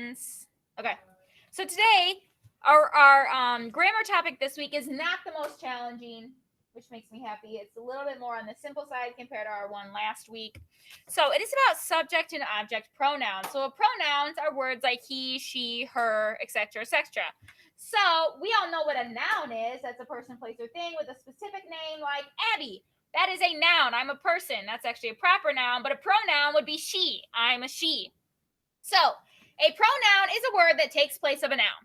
friends. Okay, so today our grammar topic this week is not the most challenging, which makes me happy. It's a little bit more on the simple side compared to our one last week. So it is about subject and object pronouns. So pronouns are words like he, she, her, etc., etc. So we all know what a noun is. That's a person, place, or thing with a specific name, like Abby. That is a noun. I'm a person. That's actually a proper noun, but a pronoun would be she. I'm a she. So a pronoun is a word that takes place of a noun.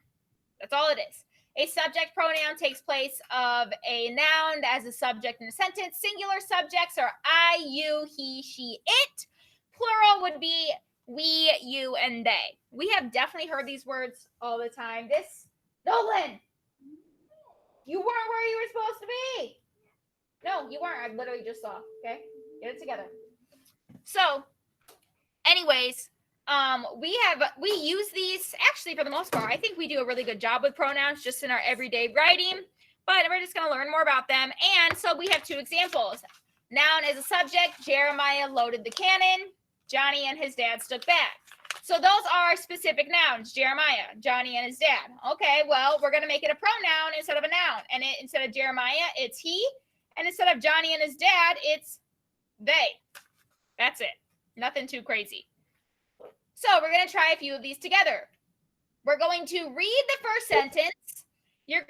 That's all it is. A subject pronoun takes place of a noun as a subject in a sentence. Singular subjects are I, you, he, she, it. Plural would be we, you, and they. We have definitely heard these words all the time. Nolan, you weren't where you were supposed to be. No, you weren't. I literally just saw. Okay, get it together. So, anyways, we use these actually for the most part. I think we do a really good job with pronouns just in our everyday writing, but we're just going to learn more about them. And so we have two examples. Noun as a subject, Jeremiah loaded the cannon. Johnny and his dad stuck back. So those are specific nouns, Jeremiah, Johnny and his dad. Okay, well, we're going to make it a pronoun instead of a noun. And instead of Jeremiah, it's he. And instead of Johnny and his dad, it's they. That's it. Nothing too crazy. So we're going to try a few of these together. We're going to read the first sentence. Then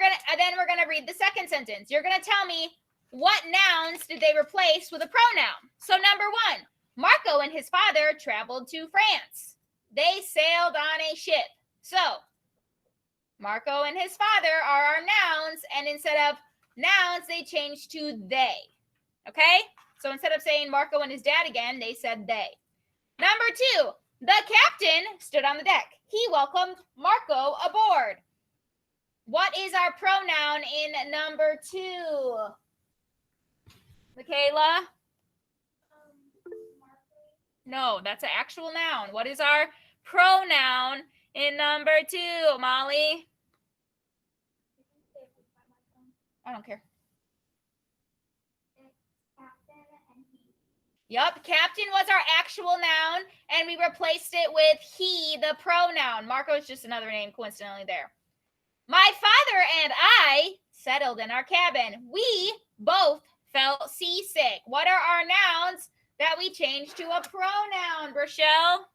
we're going to read the second sentence. You're going to tell me what nouns did they replace with a pronoun. So number one, Marco and his father traveled to France. They sailed on a ship. So Marco and his father are our nouns, and instead of nouns, they changed to they. Okay? So instead of saying Marco and his dad again, they said they. Number two, the captain stood on the deck. He welcomed Marco aboard. What is our pronoun in number two? Michaela? No, that's an actual noun. What is our pronoun in number two, Molly? I don't care. Yup, captain was our actual noun, and we replaced it with he, the pronoun. Marco is just another name coincidentally there. My father and I settled in our cabin. We both felt seasick. What are our nouns that we changed to a pronoun, Rochelle?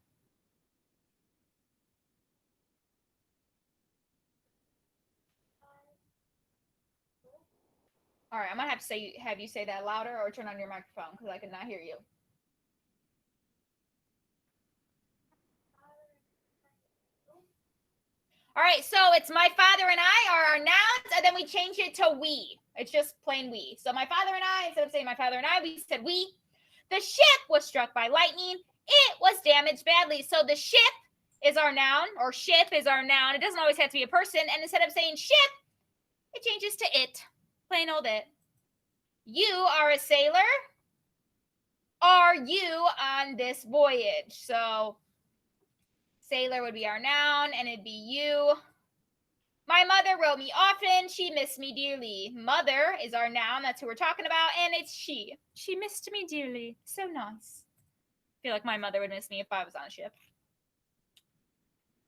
All right, I'm going to have you say that louder or turn on your microphone because I cannot hear you. All right, so it's my father and I are our nouns, and then we change it to we. It's just plain we. So my father and I, instead of saying my father and I, we said we. The ship was struck by lightning. It was damaged badly. So the ship is our noun, or ship is our noun. It doesn't always have to be a person. And instead of saying ship, it changes to it. Plain old it. You are a sailor. Are you on this voyage? So sailor would be our noun, and it'd be you. My mother wrote me often. She missed me dearly. Mother is our noun. That's who we're talking about, and it's she. She missed me dearly. So nice. I feel like my mother would miss me if I was on a ship.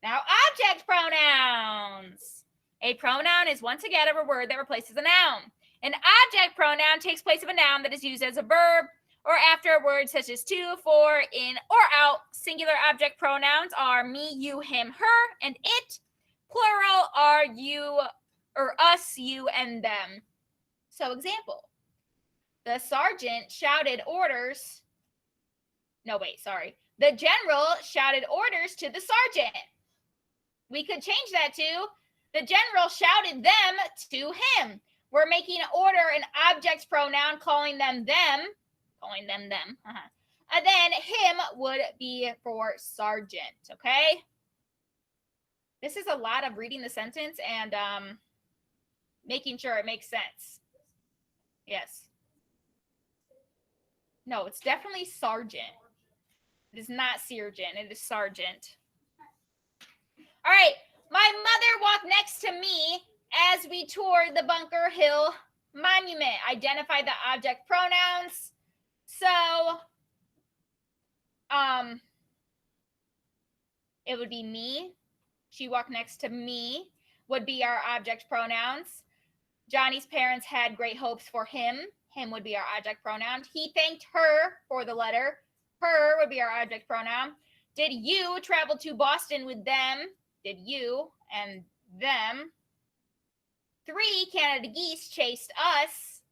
Now, object pronouns. A pronoun is once again a word that replaces a noun. An object pronoun takes place of a noun that is used as a verb or after a word such as to, for, in, or out. Singular object pronouns are me, you, him, her, and it. Plural are you, or us, you, and them. So example, the sergeant shouted orders. No, wait, sorry. The general shouted orders to the sergeant. We could change that to the general shouted them to him. We're making order an object pronoun, calling them them. And then him would be for sergeant, okay? This is a lot of reading the sentence and making sure it makes sense. Yes. No, it's definitely sergeant. It is not sergeant. It is sergeant. All right. My mother walked next to me as we toured the Bunker Hill Monument. Identify the object pronouns. So, it would be me, She walked next to me would be our object pronouns. Johnny's parents had great hopes for him. Him would be our object pronoun. He thanked her for the letter. Her would be our object pronoun. Did you travel to Boston with them? Did you and them. 3 Canada geese chased us.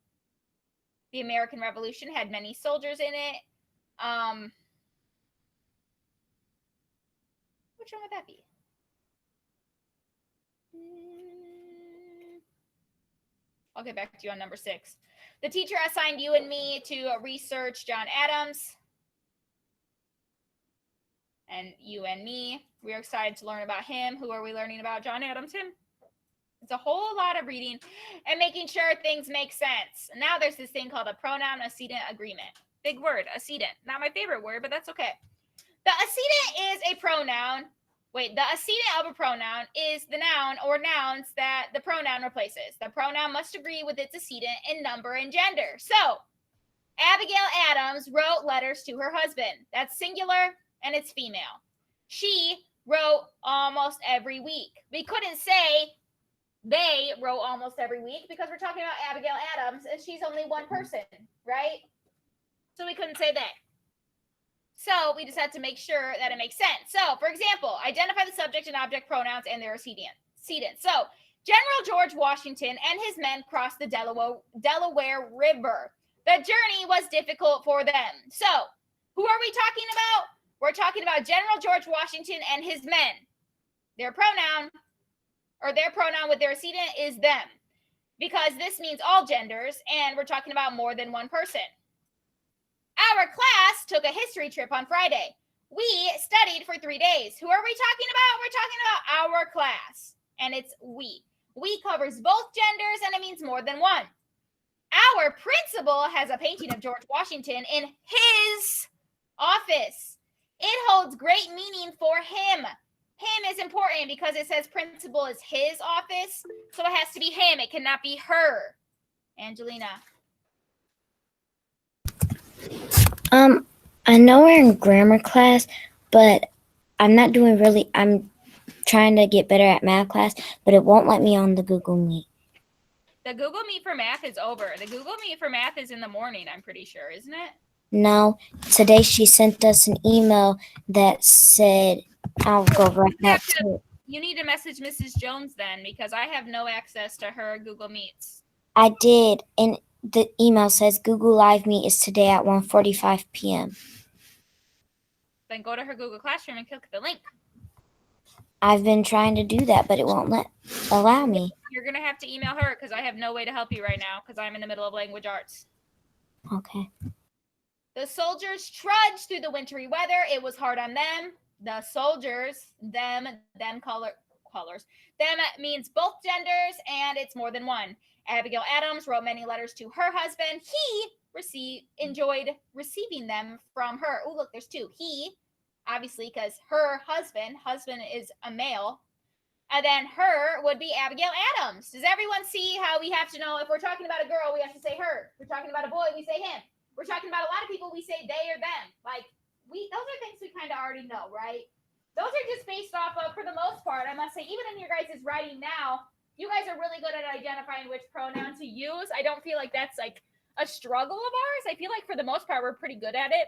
The American Revolution had many soldiers in it. Which one would that be? I'll get back to you on number 6. The teacher assigned you and me to research John Adams. And you and me. We're excited to learn about him. Who are we learning about? John Adams, him. It's a whole lot of reading and making sure things make sense. Now there's this thing called a pronoun antecedent agreement. Big word, antecedent. Not my favorite word, but that's okay. The antecedent is a pronoun. Wait, the antecedent of a pronoun is the noun or nouns that the pronoun replaces. The pronoun must agree with its antecedent in number and gender. So, Abigail Adams wrote letters to her husband. That's singular and it's female. She wrote almost every week. We couldn't say they wrote almost every week because we're talking about Abigail Adams and she's only one person, right? So we couldn't say they. So we just had to make sure that it makes sense. So, for example, identify the subject and object pronouns and their antecedent. So, General George Washington and his men crossed the Delaware River. The journey was difficult for them. So, who are we talking about? We're talking about General George Washington and his men. Their pronoun, or their pronoun with their antecedent is them, because this means all genders, and we're talking about more than one person. Our class took a history trip on Friday. We studied for 3 days. Who are we talking about? We're talking about our class, and it's we. We covers both genders, and it means more than one. Our principal has a painting of George Washington in his office. It holds great meaning for him. Him is important because it says principal is his office, so it has to be him. It cannot be her. Angelina. I know we're in grammar class, but I'm trying to get better at math class, but it won't let me on the Google Meet. The Google Meet for math is over. The Google Meet for math is in the morning, I'm pretty sure, isn't it? No, today she sent us an email that said, I'll go right back to it. You need to message Mrs. Jones then, because I have no access to her Google Meets. I did, and the email says Google Live Meet is today at 1:45 p.m. Then go to her Google Classroom and click the link. I've been trying to do that, but it won't allow me. You're going to have to email her because I have no way to help you right now because I'm in the middle of language arts. Okay. The soldiers trudged through the wintry weather. It was hard on them. The soldiers, them colors. Them means both genders, and it's more than one. Abigail Adams wrote many letters to her husband. He enjoyed receiving them from her. Oh, look, there's 2. He, obviously, because her husband is a male, and then her would be Abigail Adams. Does everyone see how we have to know if we're talking about a girl, we have to say her. If we're talking about a boy, we say him. We're talking about a lot of people, we say they or them. Like, those are things we kind of already know, right? Those are just based off of, for the most part, I must say, even in your guys' writing now, you guys are really good at identifying which pronoun to use. I don't feel like that's like a struggle of ours. I feel like for the most part, we're pretty good at it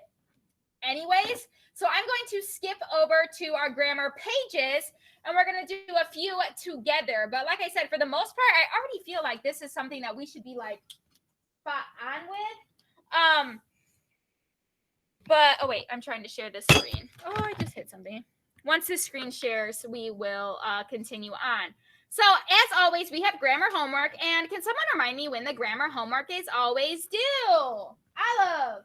anyways. So I'm going to skip over to our grammar pages and we're going to do a few together. But like I said, for the most part, I already feel like this is something that we should be like spot on with. But, oh wait, I'm trying to share this screen. Oh, I just hit something. Once this screen shares, we will continue on. So, as always, we have grammar homework. And can someone remind me when the grammar homework is always due? Olive.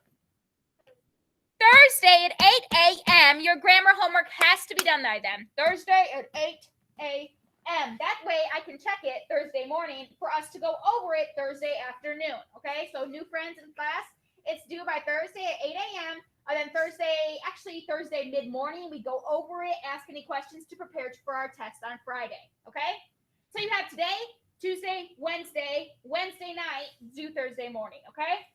Thursday at 8 a.m. Your grammar homework has to be done by then. Thursday at 8 a.m. That way I can check it Thursday morning for us to go over it Thursday afternoon. Okay, so new friends in class, it's due by Thursday at 8 a.m. And then Thursday mid-morning, we go over it, ask any questions to prepare for our test on Friday. Okay, so you have today, Tuesday, Wednesday night, due Thursday morning. Okay.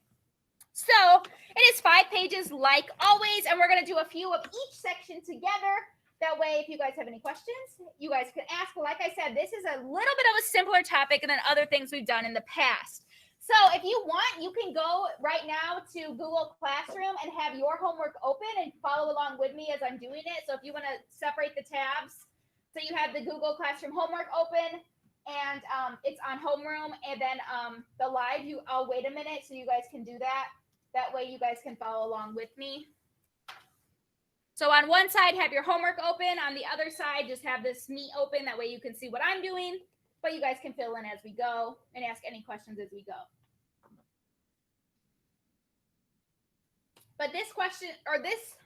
So it is 5 pages like always, and we're going to do a few of each section together. That way, if you guys have any questions, you guys can ask. Like I said, this is a little bit of a simpler topic than other things we've done in the past. So if you want, you can go right now to Google Classroom and have your homework open and follow along with me as I'm doing it. So if you want to separate the tabs, so you have the Google Classroom homework open, and it's on homeroom, and then the live, I'll wait a minute so you guys can do that. That way you guys can follow along with me. So on one side, have your homework open. On the other side, just have this Meet open. That way you can see what I'm doing, but you guys can fill in as we go and ask any questions as we go. But this question, or this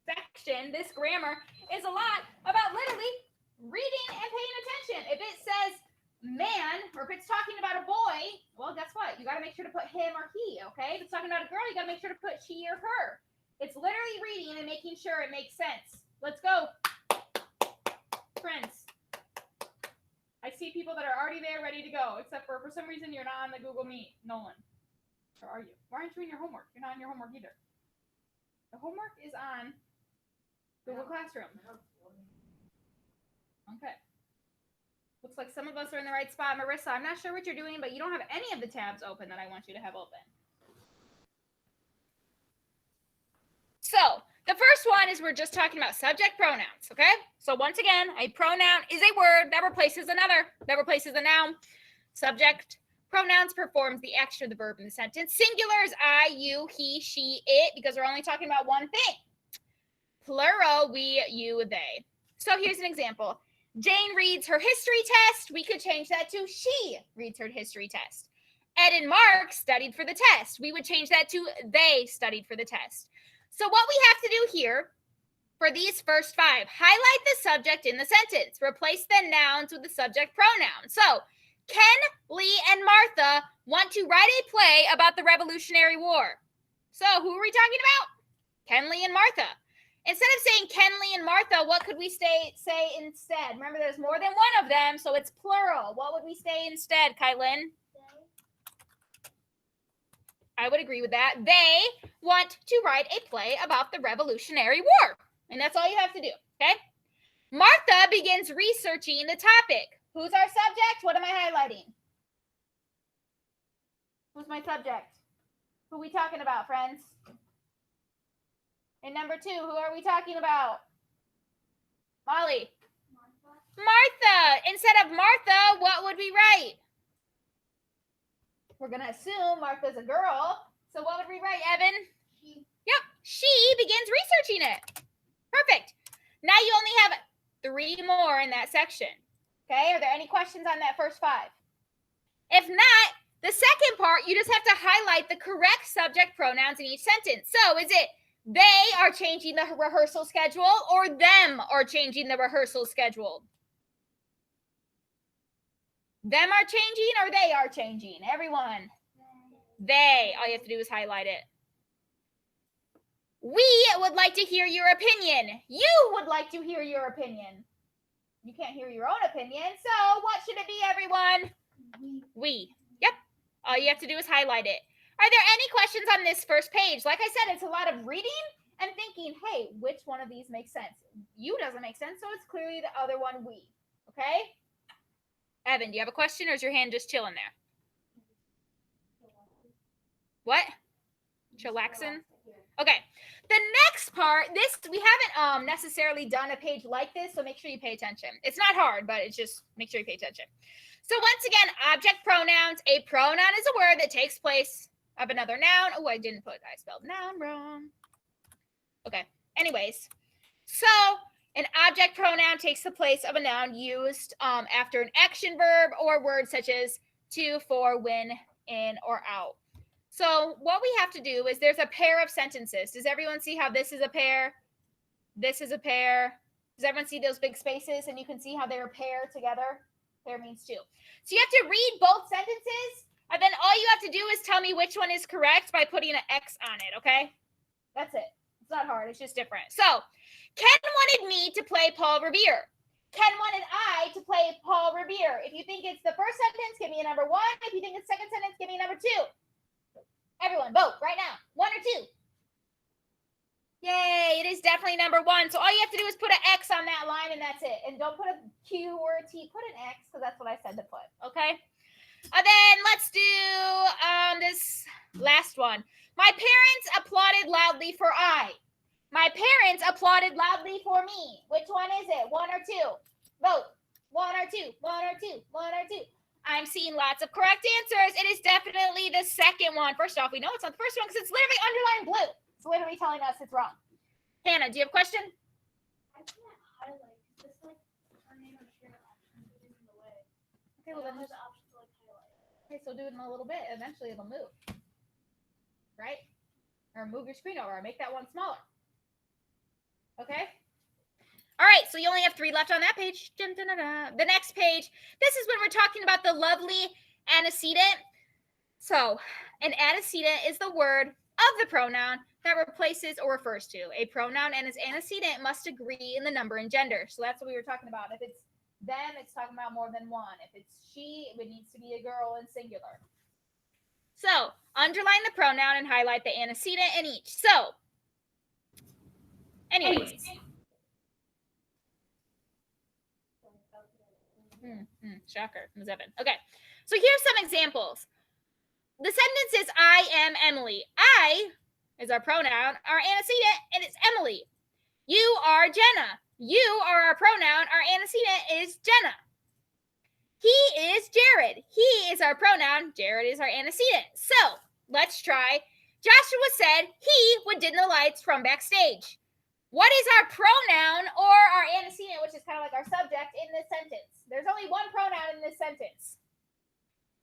section, this grammar, is a lot about literally reading and paying attention. If it says man, or if it's talking about a boy, well, guess what? You got to make sure to put him or he, okay? If it's talking about a girl, you got to make sure to put she or her. It's literally reading and making sure it makes sense. Let's go. Friends. I see people that are already there ready to go, except for some reason you're not on the Google Meet. Nolan. Or are you? Why aren't you in your homework? You're not in your homework either. The homework is on Google Classroom. Okay. Looks like some of us are in the right spot. Marissa, I'm not sure what you're doing, but you don't have any of the tabs open that I want you to have open. So the first one is we're just talking about subject pronouns, okay? So once again, a pronoun is a word that replaces another, that replaces a noun. Subject pronouns performs the action of the verb in the sentence. Singular is I, you, he, she, it, because we're only talking about one thing. Plural, we, you, they. So here's an example. Jane reads her history test. We could change that to she reads her history test. Ed and Mark studied for the test. We would change that to they studied for the test. So what we have to do here for these first five, highlight the subject in the sentence. Replace the nouns with the subject pronoun. So Ken, Lee, and Martha want to write a play about the Revolutionary War. So who are we talking about? Ken, Lee, and Martha. Instead of saying Ken, Lee, and Martha, what could we say instead? Remember, there's more than one of them, so it's plural. What would we say instead, Kylan? I would agree with that. They want to write a play about the Revolutionary War. And that's all you have to do, okay? Martha begins researching the topic. Who's our subject? What am I highlighting? Who's my subject? Who are we talking about, friends? And number two, who are we talking about? Molly. Martha. Instead of Martha, what would we write? We're going to assume Martha's a girl. So what would we write, Evan? She. Yep. She begins researching it. Perfect. Now you only have 3 more in that section. Okay. Are there any questions on that first 5? If not, the second part, you just have to highlight the correct subject pronouns in each sentence. So is it they are changing the rehearsal schedule or them are changing the rehearsal schedule? Them are changing or they are changing? Everyone. They. All you have to do is highlight it. We would like to hear your opinion. You would like to hear your opinion. You can't hear your own opinion. So what should it be, everyone? We. Yep. All you have to do is highlight it. Are there any questions on this first page? Like I said, it's a lot of reading and thinking, hey, which one of these makes sense? You doesn't make sense, so it's clearly the other one, we. Okay? Evan, do you have a question or is your hand just chilling there? What? Chillaxing? Okay. The next part, we haven't necessarily done a page like this, so make sure you pay attention. It's not hard, but it's just make sure you pay attention. So once again, object pronouns. A pronoun is a word that takes place of another noun. Oh, I spelled noun wrong. Okay. Anyways, so an object pronoun takes the place of a noun used after an action verb or words such as to, for, when, in, or out. So what we have to do is there's a pair of sentences. Does everyone see how this is a pair? This is a pair. Does everyone see those big spaces? And you can see how they're paired together. Pair means two. So you have to read both sentences, and then all you have to do is tell me which one is correct by putting an X on it, okay? That's it. It's not hard. It's just different. So Ken wanted me to play Paul Revere. Ken wanted I to play Paul Revere. If you think it's the first sentence, give me a number 1. If you think it's second sentence, give me a number 2. Everyone, vote right now. 1 or 2. Yay, it is is definitely number 1. So all you have to do is put an X on that line and that's it. And don't put a Q or a T. Put an X because that's what I said to put. Okay? And then let's do this last one. My parents applauded loudly for I. My parents applauded loudly for me. Which one is it? 1 or 2? Vote. 1 or 2? 1 or 2? 1 or 2? I'm seeing lots of correct answers. It is definitely the second one. First off, we know it's not the first one because it's literally underlined blue. It's literally telling us it's wrong. Hannah, do you have a question? I can't highlight. It's like her name or share option is in the way. Okay, well then there's an option to like highlight. Okay, so do it in a little bit. Eventually it'll move. Right? Or move your screen over. Or make that one smaller. Okay? All right, so you only have 3 left on that page. Dun, dun, dun, dun. The next page, this is when we're talking about the lovely antecedent. So, an antecedent is the word of the pronoun that replaces or refers to. A pronoun and its antecedent must agree in the number and gender. So that's what we were talking about. If it's them, it's talking about more than one. If it's she, it needs to be a girl in singular. So, underline the pronoun and highlight the antecedent in each. So, anyways. Shocker. It was Evan. Okay. So here's some examples. The sentence is I am Emily. I is our pronoun, our antecedent, and it's Emily. You are Jenna. You are our pronoun, our antecedent is Jenna. He is Jared. He is our pronoun. Jared is our antecedent. So let's try. Joshua said he would dim the lights from backstage. What is our pronoun or our antecedent, which is kind of like our subject in this sentence? There's only one pronoun in this sentence.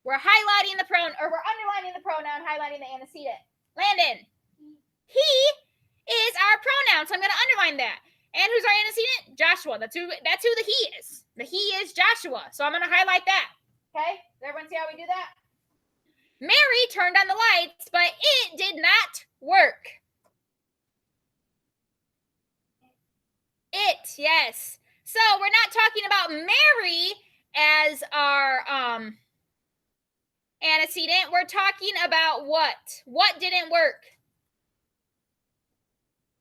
We're highlighting the pronoun, or we're underlining the pronoun, highlighting the antecedent. Landon, he is our pronoun, so I'm going to underline that. And who's our antecedent? Joshua. That's who the he is. The he is Joshua, so I'm going to highlight that. Okay? Does everyone see how we do that? Mary turned on the lights, but it did not work. It, yes. So we're not talking about Mary as our antecedent. We're talking about what? What didn't work?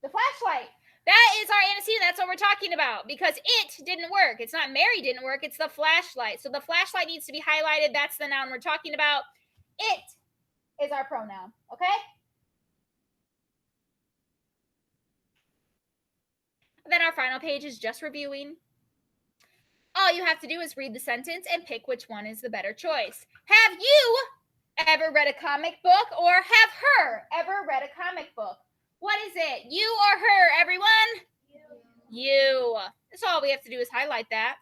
The flashlight. That is our antecedent. That's what we're talking about because it didn't work. It's not Mary didn't work. It's the flashlight. So the flashlight needs to be highlighted. That's the noun we're talking about. It is our pronoun. Okay? Then our final page is just reviewing. All you have to do is read the sentence and pick which one is the better choice. Have you ever read a comic book or have her ever read a comic book? What is it? You or her, everyone? You. That's all we have to do is highlight that.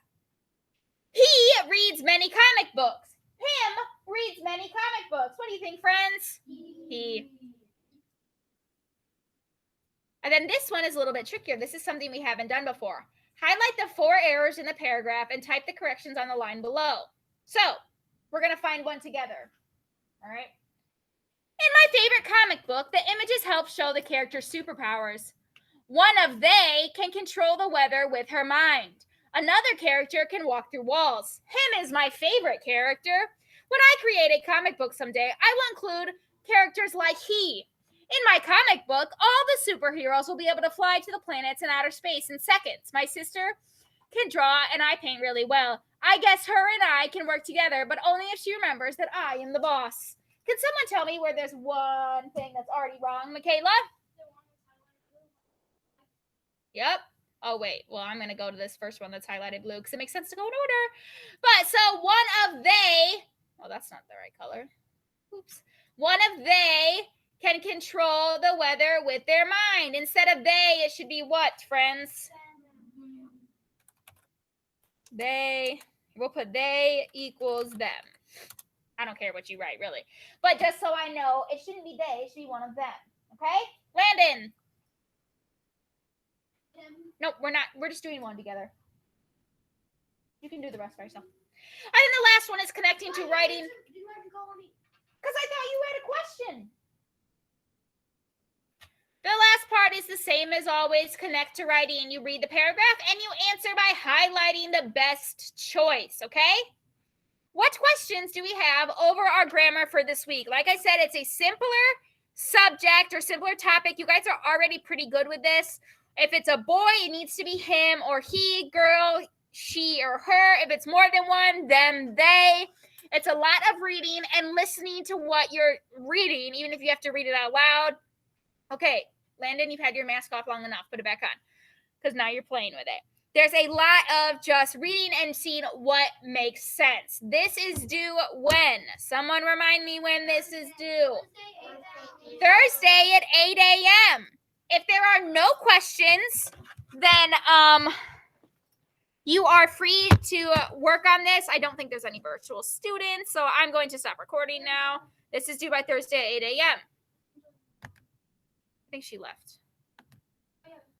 He reads many comic books. Him reads many comic books. What do you think, friends? He. And then this one is a little bit trickier. This is something we haven't done before. Highlight the 4 errors in the paragraph and type the corrections on the line below. So, we're going to find one together. All right? In my favorite comic book, the images help show the character's superpowers. One of they can control the weather with her mind. Another character can walk through walls. Him is my favorite character. When I create a comic book someday, I will include characters like he. In my comic book, all the superheroes will be able to fly to the planets in outer space in seconds. My sister can draw and I paint really well. I guess her and I can work together, but only if she remembers that I am the boss. Can someone tell me where there's one thing that's already wrong, Michaela? Yep. Oh, wait. Well, I'm going to go to this first one that's highlighted blue because it makes sense to go in order. But so one of they, oh, that's not the right color. Oops. One of they can control the weather with their mind. Instead of they, it should be what, friends? They. We'll put they equals them. I don't care what you write, really. But just so I know, it shouldn't be they. It should be one of them. Okay? Landon. Nope, we're not. We're just doing one together. You can do the rest by yourself. And then the last one is connecting to writing. Because I thought you had a question. The last part is the same as always. Connect to writing. You read the paragraph and you answer by highlighting the best choice, okay? What questions do we have over our grammar for this week? Like I said, it's a simpler subject or simpler topic. You guys are already pretty good with this. If it's a boy, it needs to be him or he, girl, she or her. If it's more than one, them, they. It's a lot of reading and listening to what you're reading, even if you have to read it out loud. Okay, Landon, you've had your mask off long enough. Put it back on because now you're playing with it. There's a lot of just reading and seeing what makes sense. This is due when? Someone remind me when this is due. Thursday at 8 a.m. If there are no questions, then you are free to work on this. I don't think there's any virtual students, so I'm going to stop recording now. This is due by Thursday at 8 a.m. I think she left.